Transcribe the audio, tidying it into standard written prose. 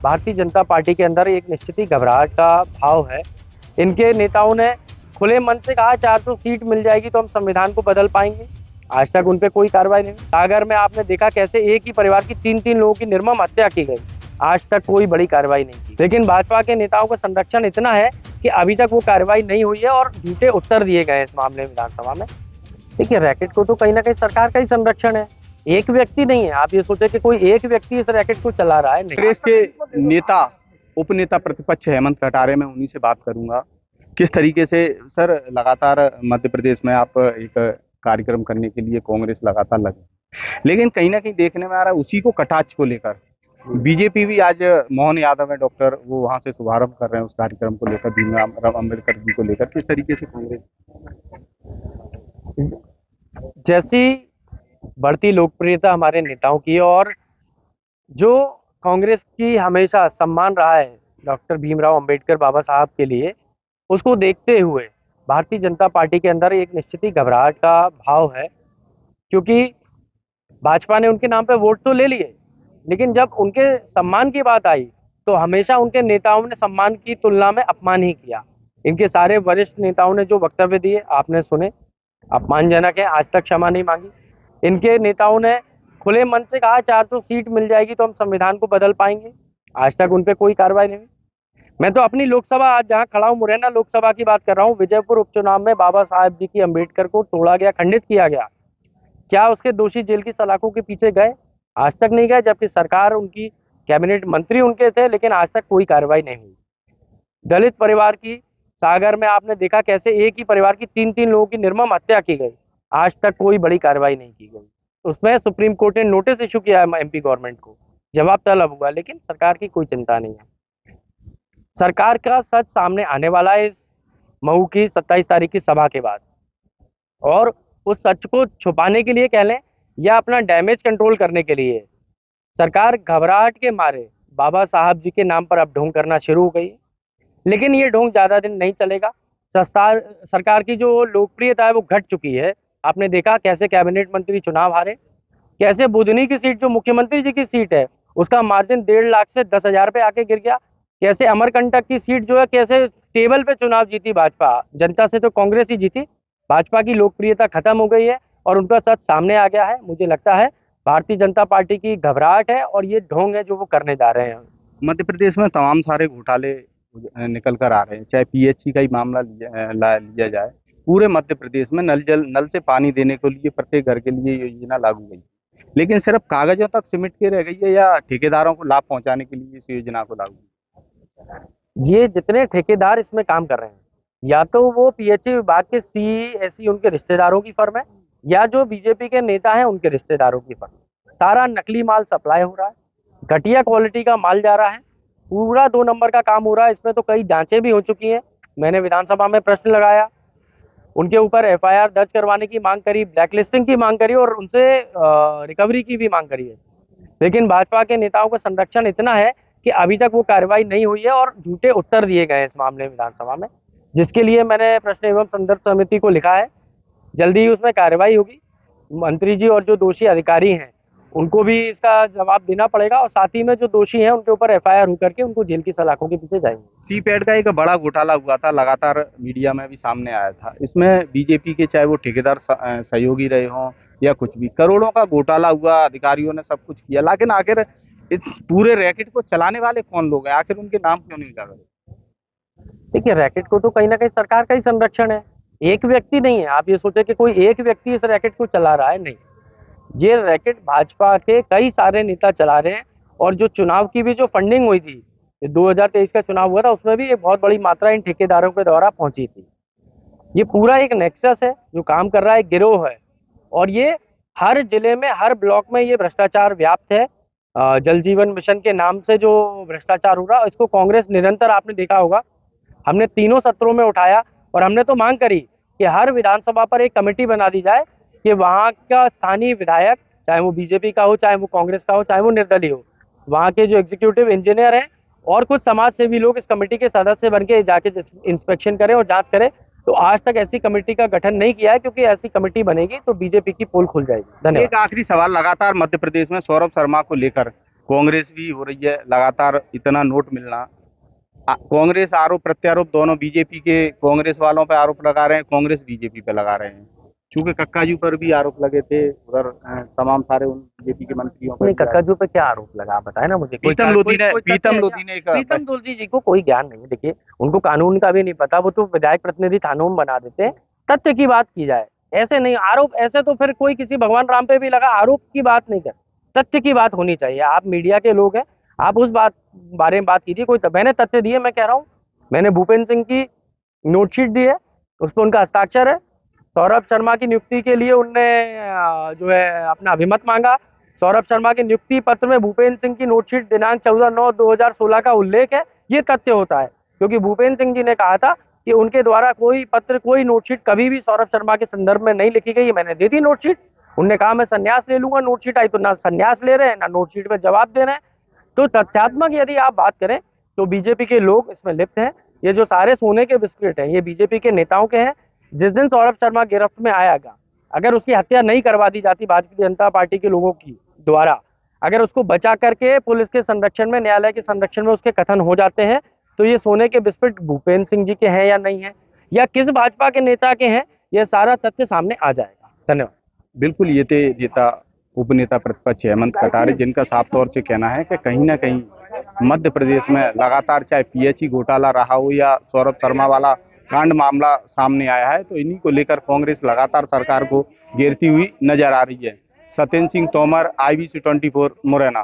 Bharatiya Janata party के अंदर एक निश्चित ही घबराहट का भाव है। इनके नेताओं ने खुले मन से कहा 400 सीट मिल जाएगी तो हम संविधान को बदल पाएंगे। आज तक उन पे कोई कार्रवाई नहीं। सागर में आपने देखा कैसे एक ही परिवार की 3-3 लोगों की निर्मम हत्या की गई, आज तक कोई बड़ी कार्रवाई नहीं की। लेकिन भाजपा के नेताओं का संरक्षण इतना है कि अभी तक वो कार्रवाई नहीं हुई है और झूठे उत्तर दिए गए इस मामले में विधानसभा में। देखिए, रैकेट को तो कहीं ना कहीं सरकार का ही संरक्षण है, एक व्यक्ति नहीं है। आप ये सोचे कि कोई एक व्यक्ति इस रैकेट को चला रहा है, नहीं। कांग्रेस के नेता उपनेता प्रतिपक्ष हेमंत कटारे, मैं उन्हीं से बात करूंगा। किस तरीके से सर लगातार मध्य प्रदेश में आप एक कार्यक्रम करने के लिए कांग्रेस लगातार लगे, लेकिन कहीं ना कहीं देखने में आ रहा है उसी को कटाक्ष को लेकर बीजेपी भी आज मोहन यादव है डॉक्टर, वो वहां से शुभारंभ कर रहे हैं उस कार्यक्रम को लेकर, भीमराव अम्बेडकर जी को लेकर। किस तरीके से कांग्रेस जैसी बढ़ती लोकप्रियता हमारे नेताओं की और जो कांग्रेस की हमेशा सम्मान रहा है डॉक्टर भीमराव अंबेडकर बाबा साहब के लिए, उसको देखते हुए भारतीय जनता पार्टी के अंदर एक निश्चित ही घबराहट का भाव है। क्योंकि भाजपा ने उनके नाम पे वोट तो ले लिए, लेकिन जब उनके सम्मान की बात आई तो हमेशा उनके नेताओं ने सम्मान की तुलना में अपमान ही किया। इनके सारे वरिष्ठ नेताओं ने जो वक्तव्य दिए आपने सुने, अपमानजनक है, आज तक क्षमा नहीं मांगी। इनके नेताओं ने खुले मन से कहा 400 सीट मिल जाएगी तो हम संविधान को बदल पाएंगे, आज तक उन पे कोई कार्रवाई नहीं। मैं तो अपनी लोकसभा आज जहां खड़ा हूं, मुरैना लोकसभा की बात कर रहा हूं। विजयपुर उपचुनाव में बाबा साहब जी की अंबेडकर को तोड़ा गया, खंडित किया गया, क्या उसके दोषी जेल की सलाखों के पीछे गए? आज तक नहीं गए, जबकि सरकार उनकी कैबिनेट मंत्री उनके थे, लेकिन आज तक कोई कार्रवाई नहीं हुई। दलित परिवार की सागर में आपने देखा कैसे एक ही परिवार की 3-3 लोगों की निर्मम हत्या की गई, आज तक कोई बड़ी कार्रवाई नहीं की गई। उसमें सुप्रीम कोर्ट ने नोटिस इशू किया है एमपी गवर्नमेंट को, जवाब तलब हुआ, लेकिन सरकार की कोई चिंता नहीं है। सरकार का सच सामने आने वाला है इस मऊ की 27 तारीख की सभा के बाद, और उस सच को छुपाने के लिए कह लें या अपना डैमेज कंट्रोल करने के लिए सरकार घबराहट के मारे बाबा साहब जी के नाम पर अब ढोंग करना शुरू हो गई है। लेकिन ये ढोंग ज्यादा दिन नहीं चलेगा। सरकार की जो लोकप्रियता है वो घट चुकी है। आपने देखा कैसे कैबिनेट मंत्री चुनाव हारे, कैसे बुधनी की सीट जो मुख्यमंत्री जी की सीट है उसका मार्जिन 1.5 लाख से 10,000 पे आके गिर गया, कैसे अमरकंटक की सीट जो है कैसे टेबल पे चुनाव जीती भाजपा, जनता से तो कांग्रेस ही जीती। भाजपा की लोकप्रियता खत्म हो गई है और उनका सच सामने आ गया है। मुझे लगता है भारतीय जनता पार्टी की घबराहट है और ये ढोंग है जो वो करने जा रहे हैं। मध्य प्रदेश में तमाम सारे घोटाले निकल कर आ रहे हैं, चाहे पीएचई का ही मामला लिया जाए। पूरे मध्य प्रदेश में नल से पानी देने के लिए प्रत्येक घर के लिए योजना लागू गई, लेकिन सिर्फ कागजों तक सिमट के रह गई है, या ठेकेदारों को लाभ पहुंचाने के लिए इस योजना को लागू? ये जितने ठेकेदार इसमें काम कर रहे हैं, या तो वो पीएचई विभाग के सीएसई उनके रिश्तेदारों की फर्म है, या जो बीजेपी के नेता हैं उनके रिश्तेदारों की फर्म। सारा नकली माल सप्लाई हो रहा है, घटिया क्वालिटी का माल जा रहा है, पूरा 2 नंबर का काम हो रहा है। इसमें तो कई जांचें भी हो चुकी हैं। मैंने विधानसभा में प्रश्न लगाया, उनके ऊपर एफआईआर दर्ज करवाने की मांग करी, ब्लैकलिस्टिंग की मांग करी और उनसे रिकवरी की भी मांग करी है। लेकिन भाजपा के नेताओं का संरक्षण इतना है कि अभी तक वो कार्रवाई नहीं हुई है और झूठे उत्तर दिए गए इस मामले में विधानसभा में, जिसके लिए मैंने प्रश्न एवं संदर्भ समिति को लिखा है। जल्दी ही उसमें कार्रवाई होगी। मंत्री जी और जो दोषी अधिकारी हैं उनको भी इसका जवाब देना पड़ेगा, और साथ ही में जो दोषी हैं उनके ऊपर एफआईआर हो करके उनको जेल की सलाखों के पीछे जाएंगे। सीपैट का एक बड़ा घोटाला हुआ था, लगातार मीडिया में भी सामने आया था। इसमें बीजेपी के चाहे वो ठेकेदार सहयोगी रहे हों या कुछ भी, करोड़ों का घोटाला हुआ, अधिकारियों ने सब कुछ किया, लेकिन आखिर इस पूरे रैकेट को चलाने वाले कौन लोग हैं? आखिर उनके नाम क्यों नहीं लगा? देखिए, रैकेट को तो कहीं ना कहीं सरकार का ही संरक्षण है, एक व्यक्ति नहीं है। आप ये सोचे कि कोई एक व्यक्ति इस रैकेट को चला रहा है, नहीं। ये रैकेट भाजपा के कई सारे नेता चला रहे हैं, और जो चुनाव की भी जो फंडिंग हुई थी, 2023 का चुनाव हुआ था, उसमें भी एक बहुत बड़ी मात्रा इन ठेकेदारों के द्वारा पहुंची थी। ये पूरा एक नेक्सस है जो काम कर रहा है, गिरोह है, और ये हर जिले में हर ब्लॉक में ये भ्रष्टाचार व्याप्त है। जल जीवन मिशन के नाम से जो भ्रष्टाचार हो रहा, इसको कांग्रेस निरंतर, आपने देखा होगा, हमने तीनों सत्रों में उठाया और हमने तो मांग करी कि हर विधानसभा पर एक कमेटी बना दी जाए कि वहाँ का स्थानीय विधायक, चाहे वो बीजेपी का हो, चाहे वो कांग्रेस का हो, चाहे वो निर्दलीय हो, वहाँ के जो एग्जीक्यूटिव इंजीनियर हैं और कुछ समाज सेवी लोग इस कमेटी के सदस्य बन के जाके इंस्पेक्शन करें और जांच करें। तो आज तक ऐसी कमेटी का गठन नहीं किया है, क्योंकि ऐसी कमेटी बनेगी तो बीजेपी की पोल खुल जाएगी। धन्यवाद। एक आखिरी सवाल, लगातार मध्य प्रदेश में सौरभ शर्मा को लेकर कांग्रेस भी हो रही है लगातार, इतना नोट मिलना। कांग्रेस आरोप प्रत्यारोप दोनों, बीजेपी के कांग्रेस वालों पे आरोप लगा रहे हैं, कांग्रेस बीजेपी पे लगा रहे हैं। चूंकि कक्काजू पर भी आरोप लगे थे उधर, तमाम सारे उन बीजेपी के मंत्रियों पर नहीं, भी कक्काजू पे क्या आरोप लगा, आप बताए ना मुझे। प्रीतम लोधी ने एक प्रीतम लोधी जी को कोई ज्ञान नहीं है, देखिए उनको कानून का भी नहीं पता, वो तो विधायक प्रतिनिधि कानून बना देते हैं। तथ्य की बात की जाए, ऐसे नहीं आरोप, ऐसे तो फिर कोई किसी भगवान राम पे भी लगा, आरोप की बात नहीं कर, तथ्य की बात होनी चाहिए। आप मीडिया के लोग हैं, आप उस बात बारे में बात कीजिए। मैंने तथ्य दिए, मैं कह रहा हूँ, मैंने भूपेंद्र सिंह की नोटशीट दी है, उस पर उनका हस्ताक्षर है। सौरभ शर्मा की नियुक्ति के लिए उनने जो है अपना अभिमत मांगा। सौरभ शर्मा के नियुक्ति पत्र में भूपेंद्र सिंह की नोटशीट दिनांक 14/9/2016 का उल्लेख है। ये तथ्य होता है, क्योंकि भूपेंद्र सिंह जी ने कहा था कि उनके द्वारा कोई पत्र, कोई नोटशीट कभी भी सौरभ शर्मा के संदर्भ में नहीं लिखी गई। मैंने दे दी नोटशीट, उनने कहा मैं संन्यास ले लूंगा। नोटशीट आई तो ना संन्यास ले रहे हैं, ना नोटशीट में जवाब दे रहे हैं। तो तथ्यात्मक यदि आप बात करें तो बीजेपी के लोग इसमें लिप्त हैं। ये जो सारे सोने के बिस्किट हैं, ये बीजेपी के नेताओं के हैं। जिस दिन सौरभ शर्मा गिरफ्त में आएगा, अगर उसकी हत्या नहीं करवा दी जाती भारतीय जनता पार्टी के लोगों की द्वारा, अगर उसको बचा करके पुलिस के संरक्षण में, न्यायालय के संरक्षण में उसके कथन हो जाते हैं, तो ये सोने के बिस्किट भूपेंद्र सिंह जी के हैं या नहीं है, या किस भाजपा के नेता के हैं, ये सारा तथ्य सामने आ जाएगा। धन्यवाद। बिल्कुल, ये थे नेता, उपनेता प्रतिपक्ष हेमंत कटारे, जिनका साफ तौर से कहना है कि कहीं ना कहीं मध्य प्रदेश में लगातार चाहे पीएचई घोटाला रहा हो या सौरभ शर्मा वाला कांड मामला सामने आया है, तो इन्हीं को लेकर कांग्रेस लगातार सरकार को घेरती हुई नजर आ रही है। सत्येंद्र सिंह तोमर, IBC 24 मुरैना।